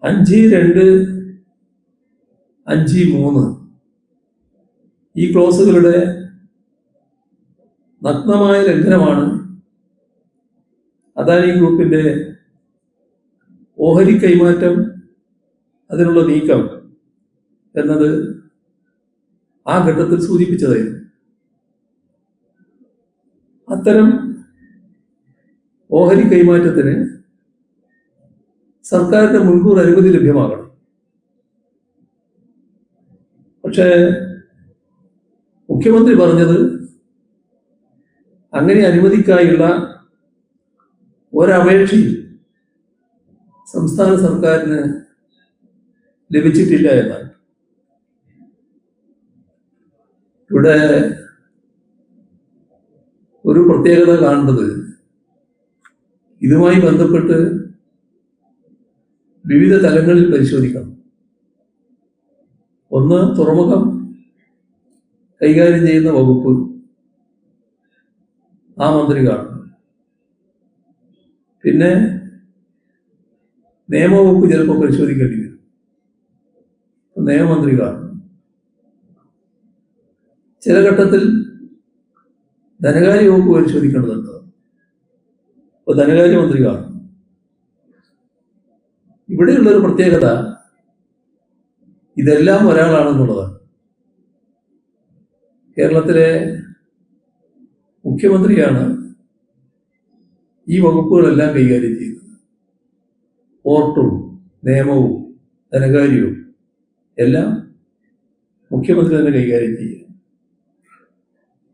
5(2), 5(3) ഈ ക്ലോസുകളുടെ നഗ്നമായ ലംഘനമാണ് അദാനി ഗ്രൂപ്പിന്റെ ഓഹരി കൈമാറ്റം, അതിനുള്ള നീക്കം എന്നത് ആ ഘട്ടത്തിൽ സൂചിപ്പിച്ചതായിരുന്നു. അത്തരം ഓഹരി കൈമാറ്റത്തിന് സർക്കാരിന്റെ മുൻകൂർ അനുമതി ലഭ്യമാകണം. പക്ഷേ മുഖ്യമന്ത്രി പറഞ്ഞത് അങ്ങനെ അനുമതിക്കായുള്ള ഒരപേക്ഷയും സംസ്ഥാന സർക്കാരിന് ലഭിച്ചിട്ടില്ല എന്നാണ്. ഇവിടെ ഒരു പ്രത്യേകത കാണേണ്ടത്, ഇതുമായി ബന്ധപ്പെട്ട് വിവിധ തലങ്ങളിൽ പരിശോധിക്കണം. ഒന്ന്, തുറമുഖം കൈകാര്യം ചെയ്യുന്ന വകുപ്പ്, ആ മന്ത്രി കാണും. പിന്നെ നിയമവകുപ്പ് ചിലപ്പോൾ പരിശോധിക്കേണ്ടി വരും, നിയമമന്ത്രി കാണും. ചില ഘട്ടത്തിൽ ധനകാര്യ വകുപ്പ് പരിശോധിക്കേണ്ടതുണ്ട്, അപ്പോൾ ധനകാര്യമന്ത്രി കാണും. ഇവിടെയുള്ളൊരു പ്രത്യേകത ഇതെല്ലാം ഒരാളാണെന്നുള്ളതാണ്. കേരളത്തിലെ മുഖ്യമന്ത്രിയാണ് ഈ വകുപ്പുകളെല്ലാം കൈകാര്യം ചെയ്യുന്നത്. പോർട്ടും നിയമവും ധനകാര്യവും എല്ലാം മുഖ്യമന്ത്രി തന്നെ കൈകാര്യം ചെയ്യുക.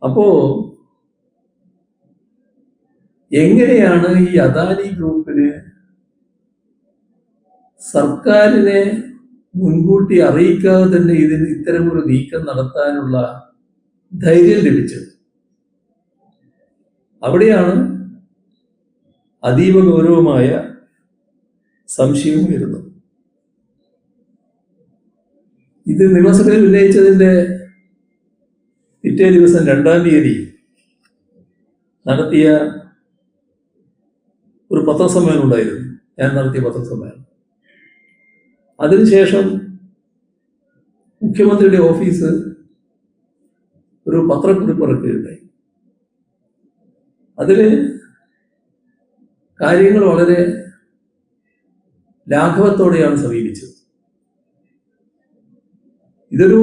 അപ്പോ എങ്ങനെയാണ് ഈ അദാനി ഗ്രൂപ്പിന് സർക്കാരിനെ മുൻകൂട്ടി അറിയിക്കാതെ തന്നെ ഇത്തരമൊരു നീക്കം നടത്താനുള്ള ധൈര്യം ലഭിച്ചത്? അവിടെയാണ് അതീവ ഗൗരവമായ സംശയം വരുന്നത്. ഇത് നിയമസഭയിൽ ഉന്നയിച്ചതിന്റെ പിറ്റേ ദിവസം 2-ാം തീയതി നടത്തിയ ഒരു പത്രസമ്മേളനം ഉണ്ടായിരുന്നു. ഞാൻ നടത്തിയ പത്രസമ്മേളനം. അതിനുശേഷം മുഖ്യമന്ത്രിയുടെ ഓഫീസ് ഒരു പത്രക്കുറിപ്പ് ഇറക്കുകയുണ്ടായി. അതില് കാര്യങ്ങൾ വളരെ ലാഘവത്തോടെയാണ് സമീപിച്ചത്. ഇതൊരു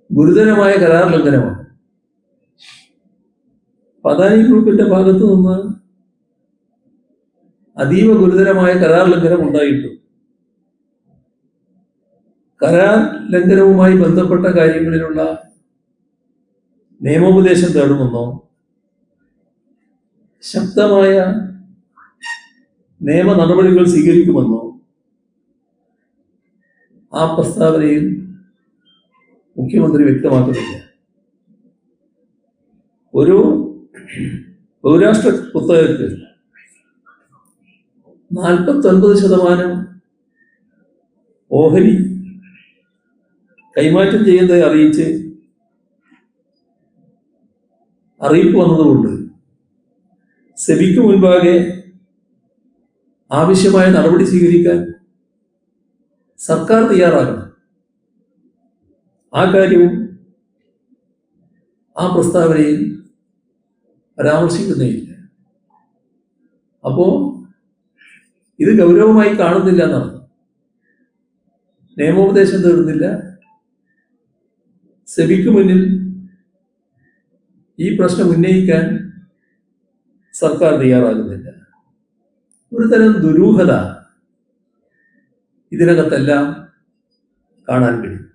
ഗുരുതരമായ കരാർ ലംഘനമാണ്. അദാനി ഗ്രൂപ്പിന്റെ ഭാഗത്തു നിന്ന് അതീവ ഗുരുതരമായ കരാർ ലംഘനം ഉണ്ടായിട്ടും കരാർ ലംഘനവുമായി ബന്ധപ്പെട്ട കാര്യങ്ങളിലുള്ള നിയമോപദേശം തേടുമെന്നോ ശക്തമായ നിയമ നടപടികൾ സ്വീകരിക്കുമെന്നോ ആ പ്രസ്താവനയിൽ മുഖ്യമന്ത്രി വ്യക്തമാക്കുന്നില്ല. ഒരു ബഹുരാഷ്ട്ര കുത്തകയ്ക്ക് 49% ഓഹരി കൈമാറ്റം ചെയ്യുന്നതായി അറിയിപ്പ് വന്നതുകൊണ്ട് സെബിക്ക് മുൻപാകെ ആവശ്യമായ നടപടി സ്വീകരിക്കാൻ സർക്കാർ തയ്യാറാകണം. ആ കാര്യവും ആ പ്രസ്താവനയിൽ പരാമർശിക്കുന്നേയില്ല. അപ്പോ ഇത് ഗൗരവമായി കാണുന്നില്ല എന്നാണ്. നിയമോപദേശം തേടുന്നില്ല. സെബിക്ക് മുന്നിൽ ഈ പ്രശ്നം ഉന്നയിക്കാൻ സർക്കാർ തയ്യാറാകുന്നില്ല. ഒരു തരം ദുരൂഹത ഇതിനകത്തെല്ലാം കാണാൻ കഴിയും.